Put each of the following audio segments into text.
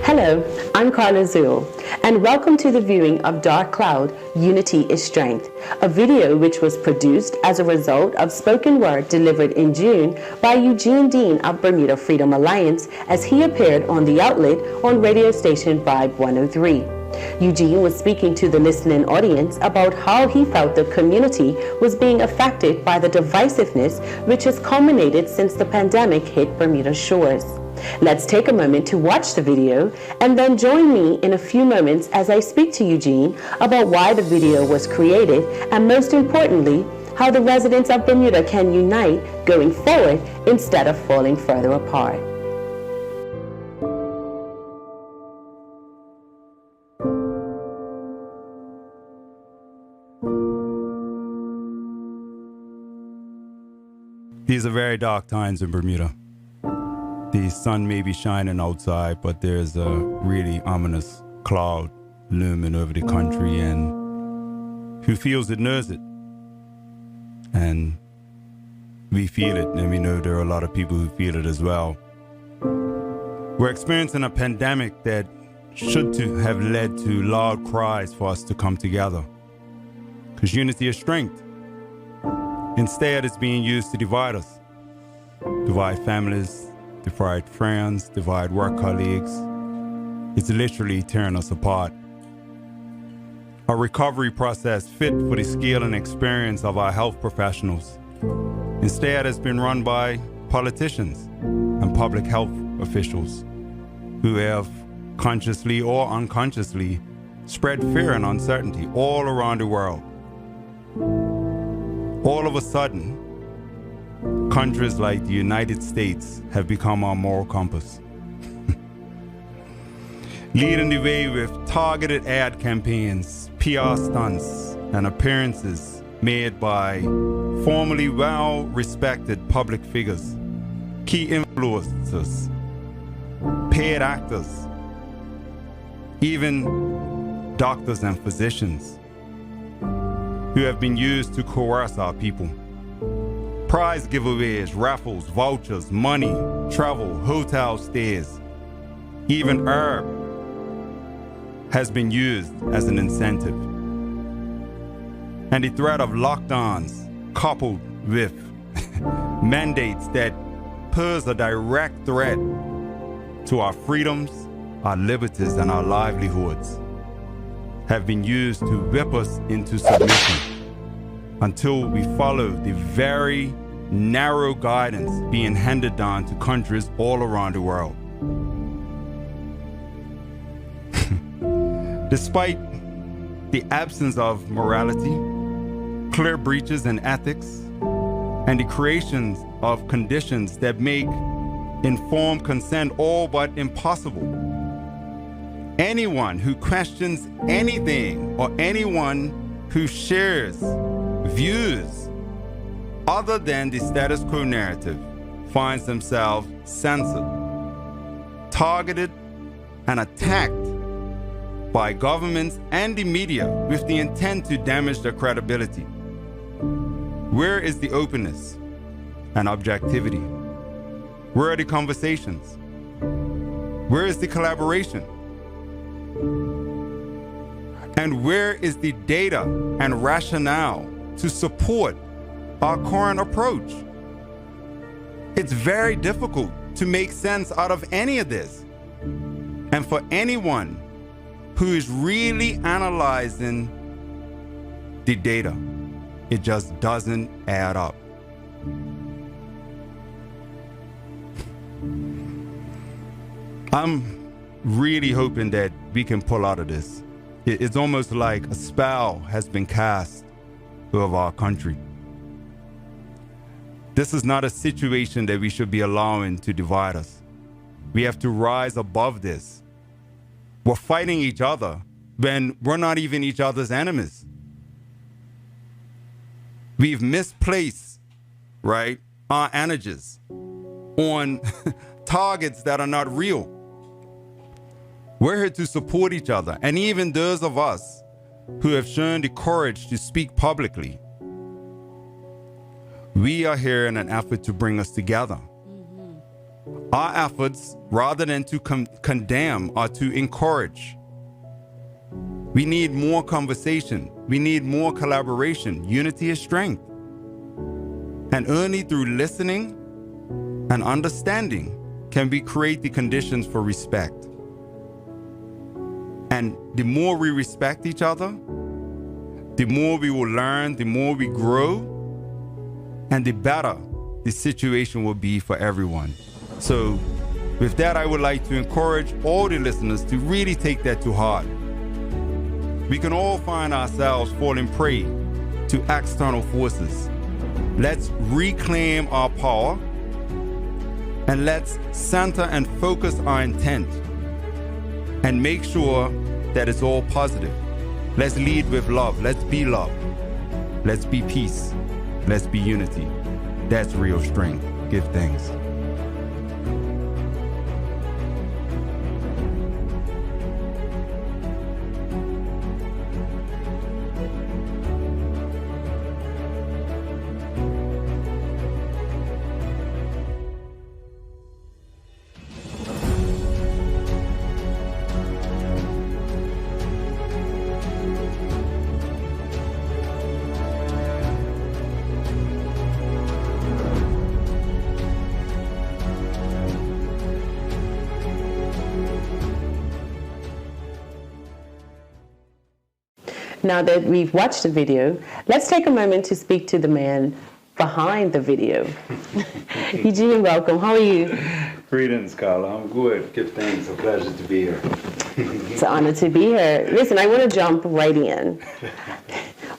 Hello, I'm Carla Zul, and welcome to the viewing of Dark Cloud, Unity is Strength, a video which was produced as a result of spoken word delivered in June by Eugene Dean of Bermuda Freedom Alliance as he appeared on The Outlet on radio station Vibe 103. Eugene was speaking to the listening audience about how he felt the community was being affected by the divisiveness which has culminated since the pandemic hit Bermuda shores. Let's take a moment to watch the video and then join me in a few moments as I speak to Eugene about why the video was created and, most importantly, how the residents of Bermuda can unite going forward instead of falling further apart. These are very dark times in Bermuda. The sun may be shining outside, but there's a really ominous cloud looming over the country, and who feels it knows it. And we feel it, and we know there are a lot of people who feel it as well. We're experiencing a pandemic that should to have led to loud cries for us to come together, because unity is strength. Instead, it's being used to divide us, divide families, divide friends, divide work colleagues. It's literally tearing us apart. A recovery process fit for the skill and experience of our health professionals. Instead, it's been run by politicians and public health officials who have consciously or unconsciously spread fear and uncertainty all around the world. All of a sudden, countries like the United States have become our moral compass, leading the way with targeted ad campaigns, PR stunts, and appearances made by formerly well-respected public figures, key influencers, paid actors, even doctors and physicians who have been used to coerce our people. Prize giveaways, raffles, vouchers, money, travel, hotel stays, even herb has been used as an incentive. And the threat of lockdowns coupled with mandates that pose a direct threat to our freedoms, our liberties, and our livelihoods have been used to whip us into submission until we follow the very narrow guidance being handed down to countries all around the world. Despite the absence of morality, clear breaches in ethics, and the creation of conditions that make informed consent all but impossible, anyone who questions anything or anyone who shares views other than the status quo narrative finds themselves censored, targeted, and attacked by governments and the media with the intent to damage their credibility. Where is the openness and objectivity? Where are the conversations? Where is the collaboration? And where is the data and rationale to support our current approach? It's very difficult to make sense out of any of this. And for anyone who is really analyzing the data, it just doesn't add up. I'm really hoping that we can pull out of this. It's almost like a spell has been cast over our country. This is not a situation that we should be allowing to divide us. We have to rise above this. We're fighting each other when we're not even each other's enemies. We've misplaced, right, our energies on targets that are not real. We're here to support each other, and even those of us who have shown the courage to speak publicly. We are here in an effort to bring us together. Our efforts, rather than to condemn, are to encourage. We need more conversation. We need more collaboration. Unity is strength. And only through listening and understanding can we create the conditions for respect. And the more we respect each other, the more we will learn, the more we grow, and the better the situation will be for everyone. So with that, I would like to encourage all the listeners to really take that to heart. We can all find ourselves falling prey to external forces. Let's reclaim our power and let's center and focus our intent and make sure that it's all positive. Let's lead with love. Let's be love. Let's be peace. Let's be unity. That's real strength. Give thanks. Now that we've watched the video, let's take a moment to speak to the man behind the video. Eugene, welcome. How are you? Greetings, Carla. I'm good. Give thanks. A pleasure to be here. It's an honor to be here. Listen, I want to jump right in.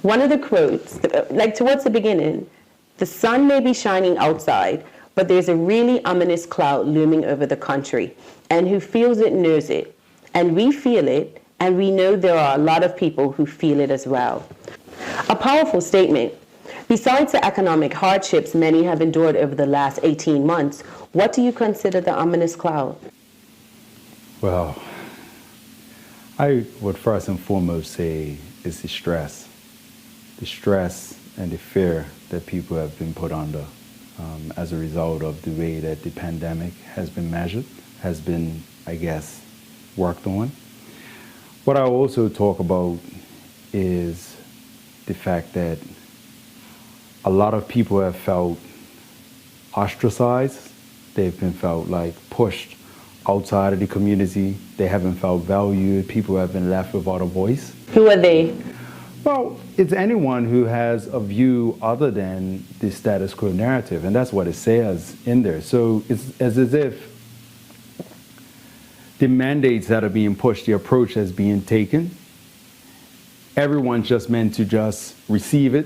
One of the quotes, like towards the beginning, the sun may be shining outside, but there's a really ominous cloud looming over the country, and who feels it knows it. And we feel it, and we know there are a lot of people who feel it as well. A powerful statement. Besides the economic hardships many have endured over the last 18 months, what do you consider the ominous cloud? Well, I would first and foremost say it's the stress and the fear that people have been put under as a result of the way that the pandemic has been measured, has been, I guess, worked on. What I also talk about is the fact that a lot of people have felt ostracized. They've been felt like pushed outside of the community. They haven't felt valued. People have been left without a voice. Who are they? Well, it's anyone who has a view other than the status quo narrative, and that's what it says in there. So it's as if the mandates that are being pushed, the approach that's being taken, everyone's just meant to just receive it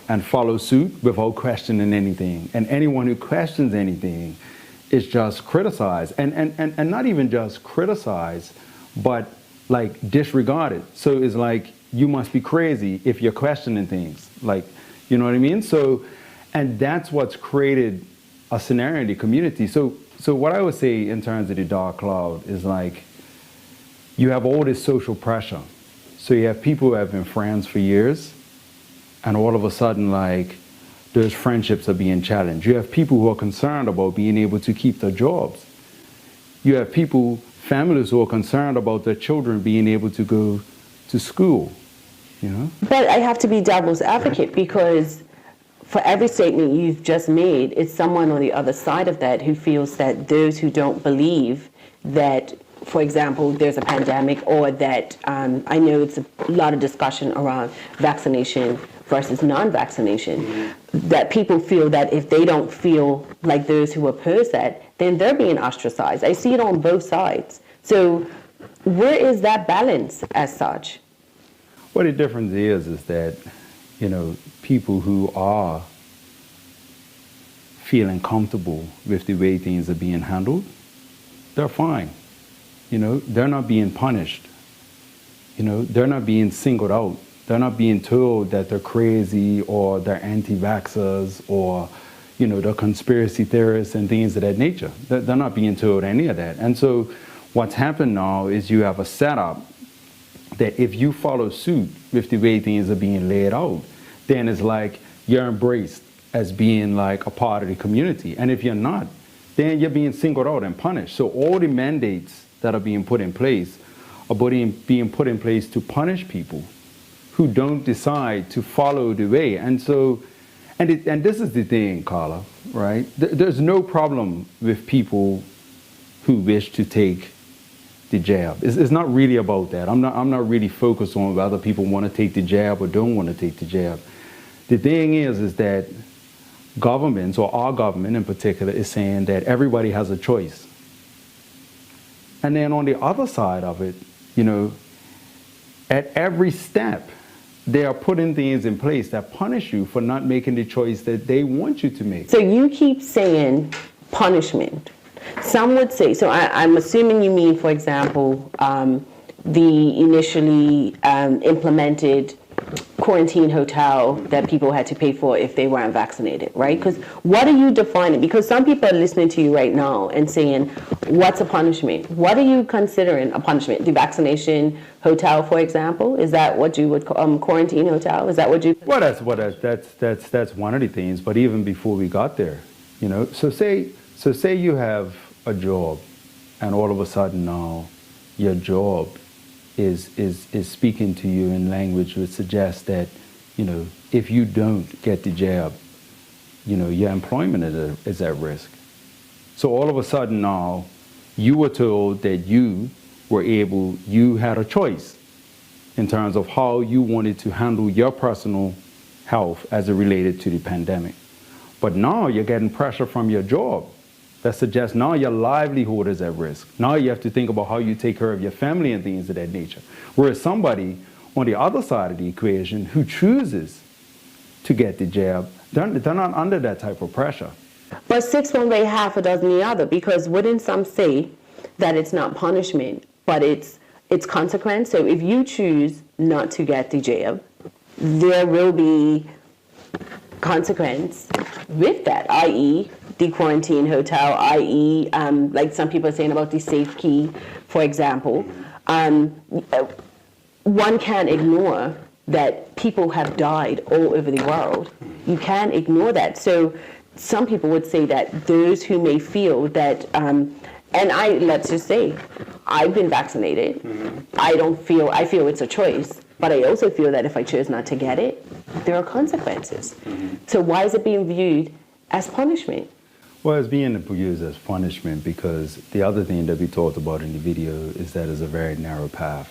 and follow suit without questioning anything. And anyone who questions anything is just criticized. And not even just criticized, but like disregarded. So it's like, you must be crazy if you're questioning things. Like, you know what I mean? So, and that's what's created a scenario in the community. So what I would say in terms of the dark cloud is like, you have all this social pressure. So you have people who have been friends for years, and all of a sudden, like, those friendships are being challenged. You have people who are concerned about being able to keep their jobs. You have people, families who are concerned about their children being able to go to school, you know? But I have to be devil's advocate, because for every statement you've just made, it's someone on the other side of that who feels that those who don't believe that, for example, there's a pandemic, or that I know it's a lot of discussion around vaccination versus non-vaccination, that people feel that if they don't feel like those who oppose that, then they're being ostracized. I see it on both sides. So where is that balance as such? Well, the difference is that, you know, people who are feeling comfortable with the way things are being handled, they're fine. You know, they're not being punished. You know, they're not being singled out. They're not being told that they're crazy or they're anti-vaxxers or, you know, they're conspiracy theorists and things of that nature. They're not being told any of that. And so what's happened now is you have a setup that if you follow suit with the way things are being laid out, then it's like you're embraced as being like a part of the community. And if you're not, then you're being singled out and punished. So all the mandates that are being put in place are being put in place to punish people who don't decide to follow the way. And so, and this is the thing, Carla, right? There's no problem with people who wish to take the jab. It's not really about that. I'm not really focused on whether people want to take the jab or don't want to take the jab. The thing is that governments, or our government in particular, is saying that everybody has a choice. And then on the other side of it, you know, at every step, they are putting things in place that punish you for not making the choice that they want you to make. So you keep saying punishment. Some would say, so I'm assuming you mean, for example, the initially implemented quarantine hotel that people had to pay for if they weren't vaccinated, right? Because what are you defining? Because some people are listening to you right now and saying, what's a punishment? What are you considering a punishment? The vaccination hotel, for example, is that what you would call quarantine hotel? Is that what you? Well, that's one of the things. But even before we got there, you know, so say you have a job, and all of a sudden now your job is speaking to you in language which suggests that, you know, if you don't get the jab, you know, your employment is at risk. So all of a sudden now, you were told that you had a choice in terms of how you wanted to handle your personal health as it related to the pandemic. But now you're getting pressure from your job that suggests now your livelihood is at risk. Now you have to think about how you take care of your family and things of that nature. Whereas somebody on the other side of the equation who chooses to get the jab, they're not under that type of pressure. But 6 one way, half a dozen the other, because wouldn't some say that it's not punishment, but it's consequence? So if you choose not to get the jab, there will be consequence with that, i.e. the quarantine hotel, i.e. Like some people are saying about the safe key, for example. One can't ignore that people have died all over the world. You can't ignore that. So some people would say that those who may feel that, let's just say, I've been vaccinated. I feel it's a choice, but I also feel that if I choose not to get it, there are consequences. So why is it being viewed as punishment? Well, it's being used as punishment because the other thing that we talked about in the video is that it's a very narrow path.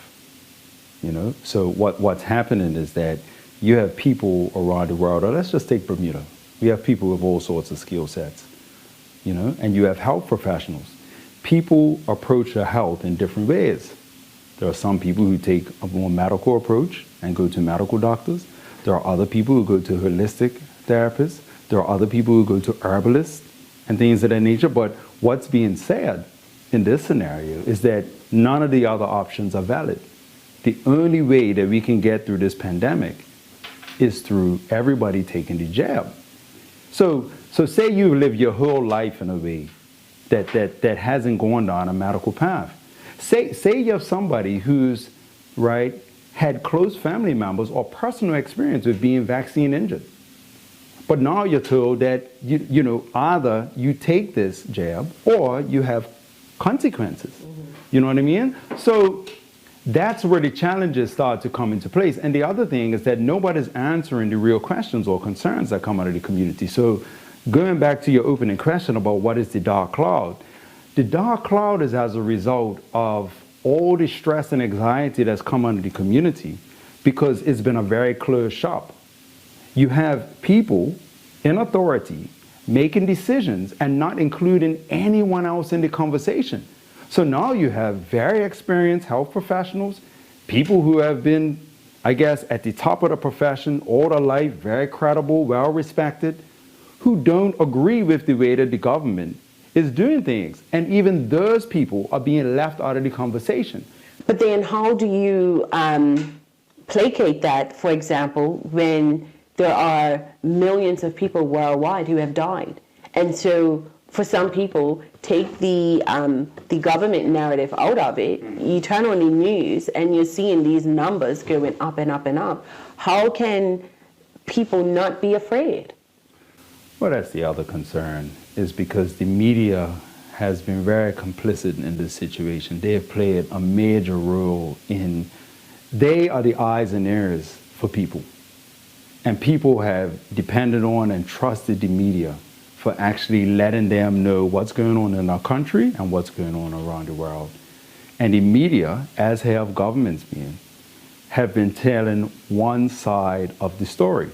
You know, so what's happening is that you have people around the world, or let's just take Bermuda. We have people with all sorts of skill sets, you know, and you have health professionals. People approach their health in different ways. There are some people who take a more medical approach and go to medical doctors. There are other people who go to holistic therapists. There are other people who go to herbalists and things of that nature. But what's being said in this scenario is that none of the other options are valid. The only way that we can get through this pandemic is through everybody taking the jab. So say you live your whole life in a way that hasn't gone down a medical path. Say you're somebody who's, right, had close family members or personal experience with being vaccine injured. But now you're told that, you know, either you take this jab or you have consequences. You know what I mean? So that's where the challenges start to come into place. And the other thing is that nobody's answering the real questions or concerns that come out of the community. So going back to your opening question about what is the dark cloud, the dark cloud is as a result of all the stress and anxiety that's come under the community because it's been a very closed shop. You have people in authority making decisions and not including anyone else in the conversation. So now you have very experienced health professionals, people who have been, I guess, at the top of the profession all their life, very credible, well respected, who don't agree with the way that the government is doing things. And even those people are being left out of the conversation. But then how do you placate that, for example, when there are millions of people worldwide who have died? And so for some people, take the government narrative out of it, you turn on the news and you're seeing these numbers going up and up and up. How can people not be afraid? Well, that's the other concern, is because the media has been very complicit in this situation. They have played a major role they are the eyes and ears for people. And people have depended on and trusted the media for actually letting them know what's going on in our country and what's going on around the world. And the media, as have governments have been telling one side of the story.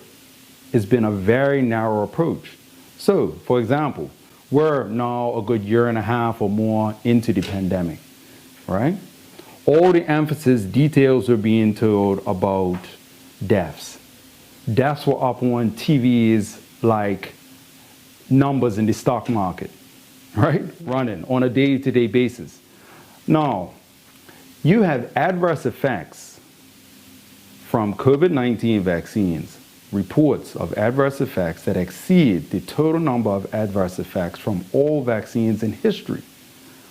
It's been a very narrow approach. So, for example, we're now a good year and a half or more into the pandemic, right? All the emphasis, details are being told about deaths. Deaths were up on TVs like numbers in the stock market, right? Running on a day-to-day basis. Now, you have adverse effects from COVID-19 vaccines, reports of adverse effects that exceed the total number of adverse effects from all vaccines in history.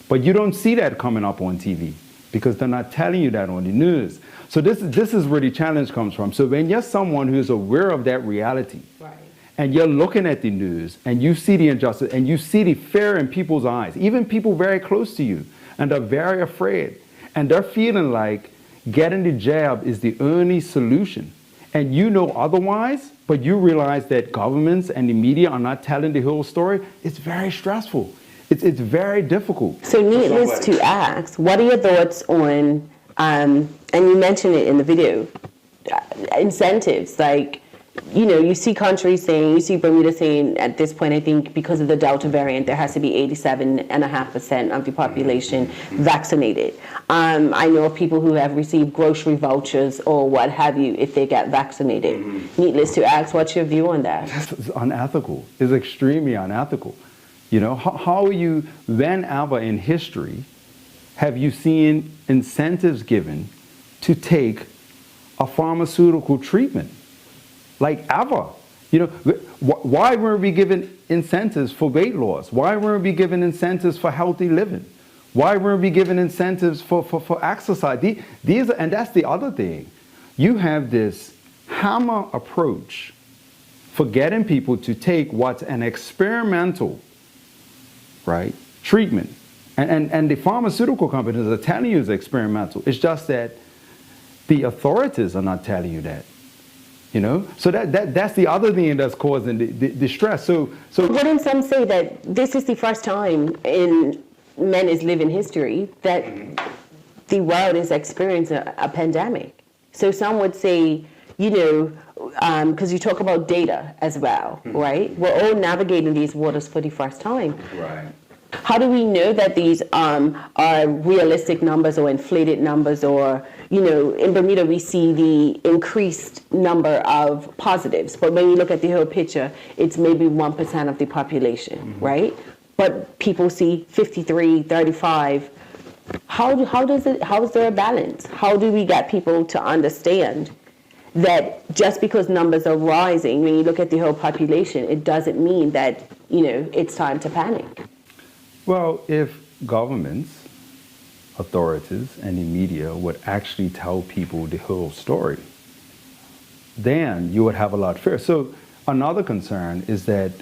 But you don't see that coming up on TV because they're not telling you that on the news. So this is where the challenge comes from. So when you're someone who's aware of that reality, right, and you're looking at the news and you see the injustice and you see the fear in people's eyes, even people very close to you, and they're very afraid, and they're feeling like getting the jab is the only solution, and you know otherwise, but you realize that governments and the media are not telling the whole story, it's very stressful. It's very difficult. So needless to ask, what are your thoughts on, and you mentioned it in the video, incentives, like, you know, you see countries saying, you see Bermuda saying at this point, I think because of the Delta variant, there has to be 87.5% of the population vaccinated. I know of people who have received grocery vouchers or what have you if they get vaccinated. Mm-hmm. Needless to ask, what's your view on that? It's unethical. It's extremely unethical. You know, how are you, whenever in history, have you seen incentives given to take a pharmaceutical treatment? Like ever. You know, why weren't we given incentives for weight loss? Why weren't we given incentives for healthy living? Why weren't we given incentives for exercise? These are, and that's the other thing. You have this hammer approach for getting people to take what's an experimental, right, treatment. And the pharmaceutical companies are telling you it's experimental. It's just that the authorities are not telling you that. You know, so that's the other thing that's causing the stress. So wouldn't some say that this is the first time in men's living history that the world is experiencing a pandemic? So some would say, you know, because you talk about data as well, right? We're all navigating these waters for the first time. Right. How do we know that these are realistic numbers or inflated numbers? Or, you know, in Bermuda we see the increased number of positives, but when you look at the whole picture, it's maybe 1% of the population, right? But people see 53, 35. How is there a balance? How do we get people to understand that just because numbers are rising, when you look at the whole population, it doesn't mean that, you know, it's time to panic? Well, if governments, authorities, and the media would actually tell people the whole story, then you would have a lot of fear. So another concern is that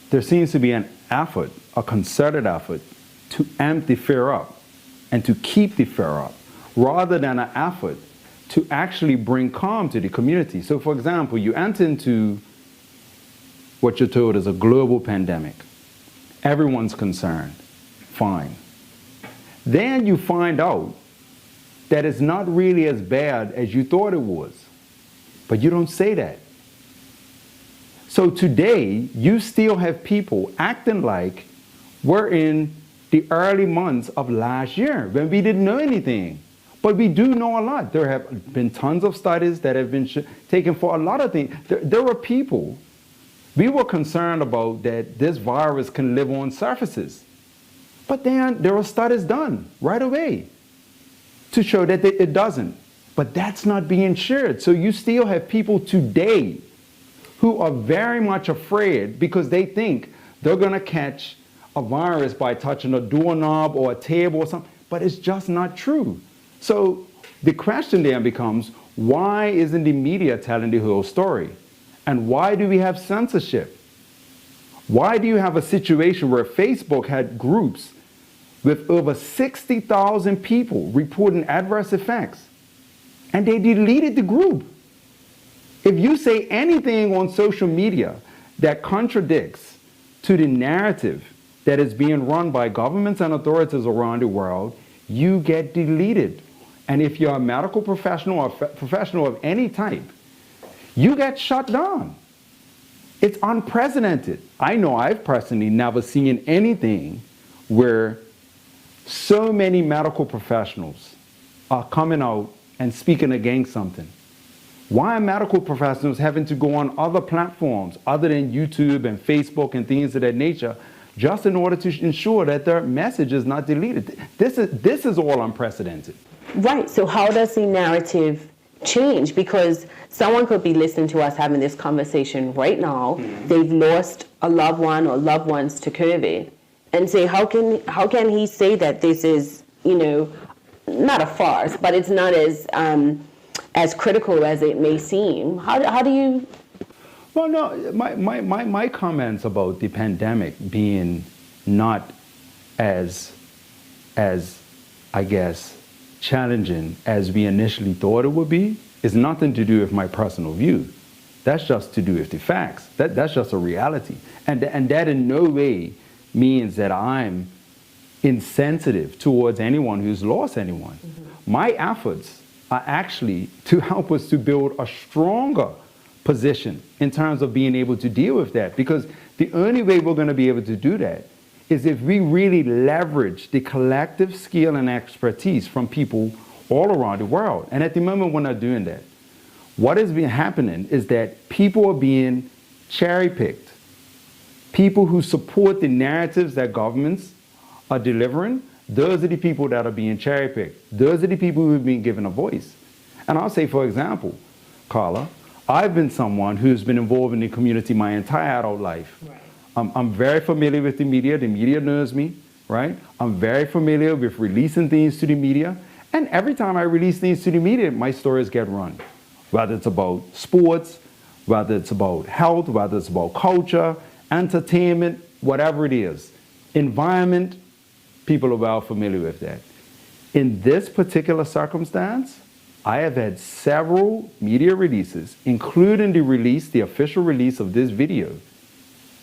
there seems to be an effort, a concerted effort, to amp the fear up and to keep the fear up, rather than an effort to actually bring calm to the community. So for example, you enter into what you're told is a global pandemic. Everyone's concerned. Fine. Then you find out that it's not really as bad as you thought it was. But you don't say that. So today, you still have people acting like we're in the early months of last year when we didn't know anything. But we do know a lot. There have been tons of studies that have been taken for a lot of things. There were people. We were concerned about that this virus can live on surfaces. But then there were studies done right away to show that it doesn't. But that's not being shared. So you still have people today who are very much afraid because they think they're going to catch a virus by touching a doorknob or a table or something. But it's just not true. So the question then becomes, why isn't the media telling the whole story? And why do we have censorship? Why do you have a situation where Facebook had groups with over 60,000 people reporting adverse effects, and they deleted the group? If you say anything on social media that contradicts to the narrative that is being run by governments and authorities around the world, you get deleted. And if you're a medical professional or professional of any type, you get shut down. It's unprecedented. I know I've personally never seen anything where so many medical professionals are coming out and speaking against something. Why are medical professionals having to go on other platforms other than YouTube and Facebook and things of that nature just in order to ensure that their message is not deleted? This is all unprecedented. Right. So how does the narrative change? Because someone could be listening to us having this conversation right now. They've lost a loved one or loved ones to COVID, and say, how can he say that this is, not a farce, but it's not as critical as it may seem? How do you? Well, no, my comments about the pandemic being not as I guess challenging as we initially thought it would be is nothing to do with my personal view. That's just to do with the facts. That's just a reality, and that in no way means that I'm insensitive towards anyone who's lost anyone. My efforts are actually to help us to build a stronger position in terms of being able to deal with that, because the only way we're going to be able to do that is if we really leverage the collective skill and expertise from people all around the world. And at the moment we're not doing that. What has been happening is that people are being cherry-picked. People who support the narratives that governments are delivering, those are the people that are being cherry-picked. Those are the people who have been given a voice. And I'll say, for example, Carla, I've been someone who's been involved in the community my entire adult life. Right. I'm very familiar with the media. The media knows me, right? I'm very familiar with releasing things to the media. And every time I release things to the media, my stories get run. Whether it's about sports, whether it's about health, whether it's about culture, entertainment, whatever it is. Environment, people are well familiar with that. In this particular circumstance, I have had several media releases, including the official release of this video,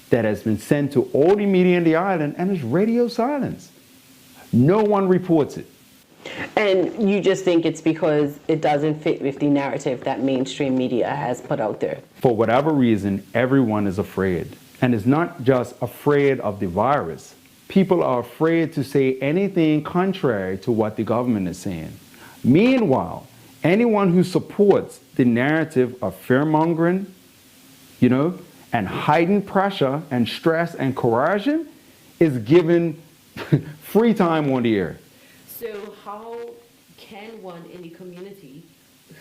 that has been sent to all the media in the island, and it's radio silence. No one reports it. And you just think it's because it doesn't fit with the narrative that mainstream media has put out there? For whatever reason, everyone is afraid. And it's not just afraid of the virus. People are afraid to say anything contrary to what the government is saying. Meanwhile, anyone who supports the narrative of fear-mongering, and heightened pressure and stress and coercion is given free time on the air. So how can one in the community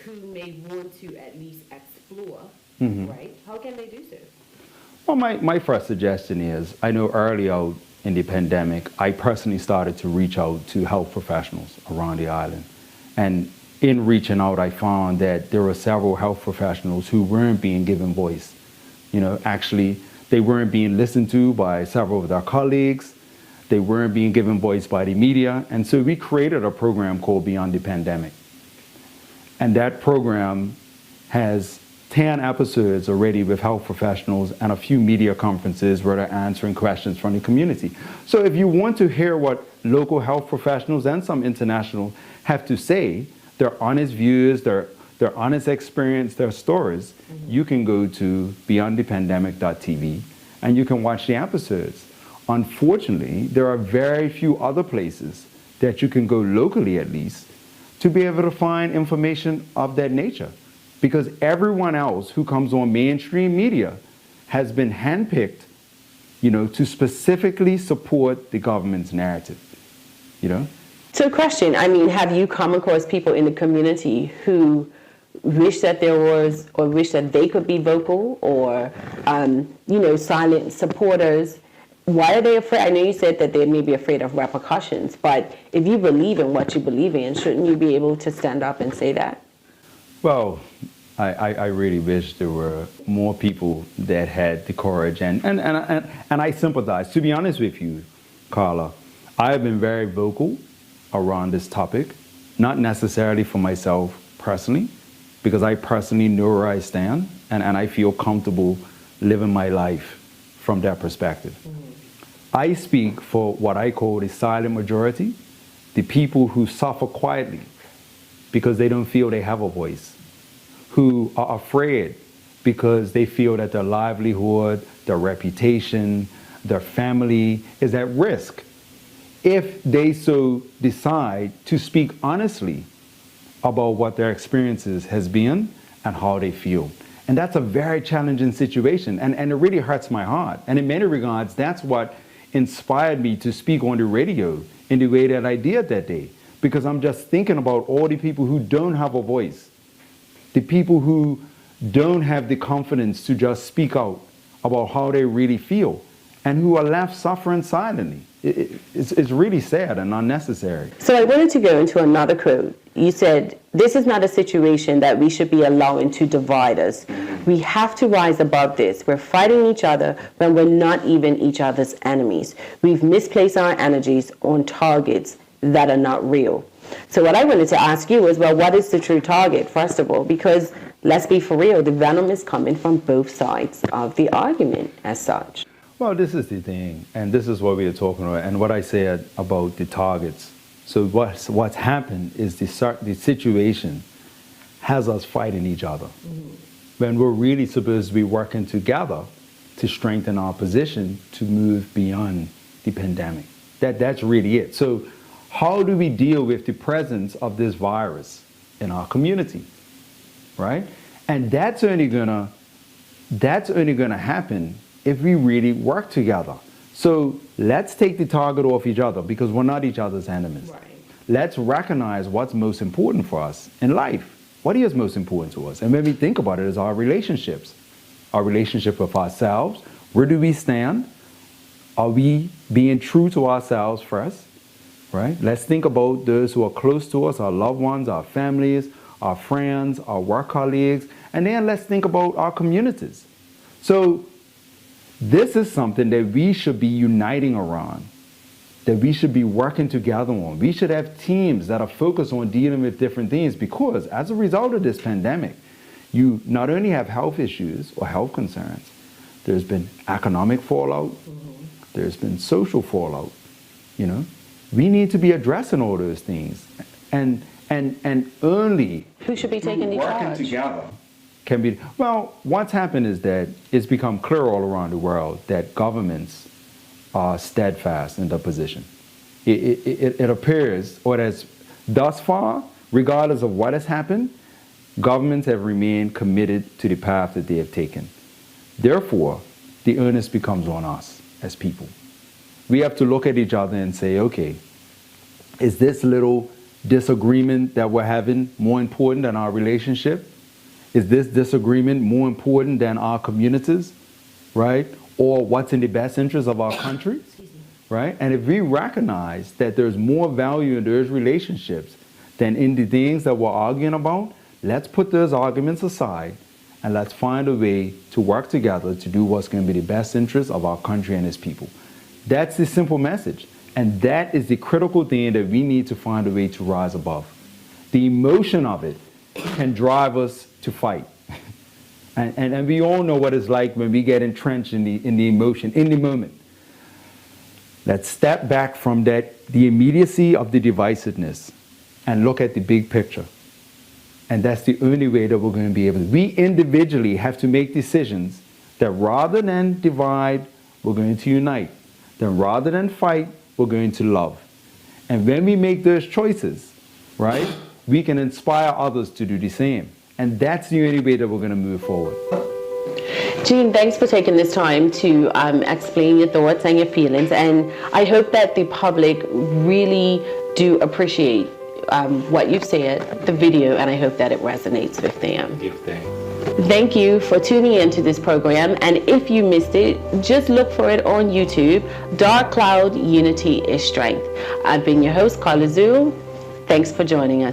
who may want to at least explore, right, how can they do so? Well, my first suggestion is, I know early out in the pandemic, I personally started to reach out to health professionals around the island. And in reaching out, I found that there were several health professionals who weren't being given voice. Actually, they weren't being listened to by several of their colleagues. They weren't being given voice by the media. And so we created a program called Beyond the Pandemic. And that program has 10 episodes already with health professionals and a few media conferences where they're answering questions from the community. So if you want to hear what local health professionals and some international have to say, their honest views, their honest experience, their stories, you can go to beyondthepandemic.tv and you can watch the episodes. Unfortunately, there are very few other places that you can go locally at least to be able to find information of that nature, because everyone else who comes on mainstream media has been handpicked, to specifically support the government's narrative, So question, have you come across people in the community who wish that there was, or wish that they could be vocal, or, silent supporters? Why are they afraid? I know you said that they may be afraid of repercussions, but if you believe in what you believe in, shouldn't you be able to stand up and say that? Well, I really wish there were more people that had the courage, and I sympathize. To be honest with you, Carla, I have been very vocal around this topic, not necessarily for myself personally, because I personally know where I stand, and I feel comfortable living my life from that perspective. I speak for what I call the silent majority, the people who suffer quietly because they don't feel they have a voice, who are afraid because they feel that their livelihood, their reputation, their family is at risk if they so decide to speak honestly about what their experiences has been and how they feel. And that's a very challenging situation, and it really hurts my heart. And in many regards, that's what inspired me to speak on the radio in the way that I did that day, because I'm just thinking about all the people who don't have a voice, the people who don't have the confidence to just speak out about how they really feel, and who are left suffering silently. It's really sad and unnecessary. So I wanted to go into another quote. You said, this is not a situation that we should be allowing to divide us. We have to rise above this. We're fighting each other when we're not even each other's enemies. We've misplaced our energies on targets that are not real. So what I wanted to ask you is, well, what is the true target, first of all? Because let's be for real, the venom is coming from both sides of the argument as such. Well, this is the thing, and this is what we are talking about, and what I said about the targets. So what's happened is the situation has us fighting each other, when we're really supposed to be working together to strengthen our position to move beyond the pandemic. That's really it. So how do we deal with the presence of this virus in our community, right? And that's only gonna happen if we really work together. So let's take the target off each other, because we're not each other's enemies. Right. Let's recognize what's most important for us in life. What is most important to us? And when we think about it, is our relationships. Our relationship with ourselves. Where do we stand? Are we being true to ourselves first? Right? Let's think about those who are close to us, our loved ones, our families, our friends, our work colleagues, and then let's think about our communities. So this is something that we should be uniting around, that we should be working together on. We should have teams that are focused on dealing with different things, because as a result of this pandemic, you not only have health issues or health concerns, there's been economic fallout, there's been social fallout, you know. We need to be addressing all those things, and only Who should be taking the working charge? together can be. Well, what's happened is that it's become clear all around the world that governments are steadfast in their position. It appears, or as thus far, regardless of what has happened, governments have remained committed to the path that they have taken. Therefore, the onus becomes on us as people. We have to look at each other and say, okay, is this little disagreement that we're having more important than our relationship? Is this disagreement more important than our communities, right? Or what's in the best interest of our country, right? And if we recognize that there's more value in those relationships than in the things that we're arguing about, let's put those arguments aside and let's find a way to work together to do what's going to be the best interest of our country and its people. That's the simple message. And that is the critical thing that we need to find a way to rise above. The emotion of it can drive us to fight. And we all know what it's like when we get entrenched in the emotion, in the moment. Let's step back from that, the immediacy of the divisiveness, and look at the big picture. And that's the only way that we're going to be able to. We individually have to make decisions that rather than divide, we're going to unite. Then rather than fight, we're going to love. And when we make those choices, right, we can inspire others to do the same. And that's the only way that we're going to move forward. Jean, thanks for taking this time to explain your thoughts and your feelings. And I hope that the public really do appreciate what you've said, the video, and I hope that it resonates with them. Thank you for tuning into this program, and if you missed it, just look for it on YouTube. Dark Cloud, Unity is Strength. I've been your host, Carla Zul. Thanks for joining us.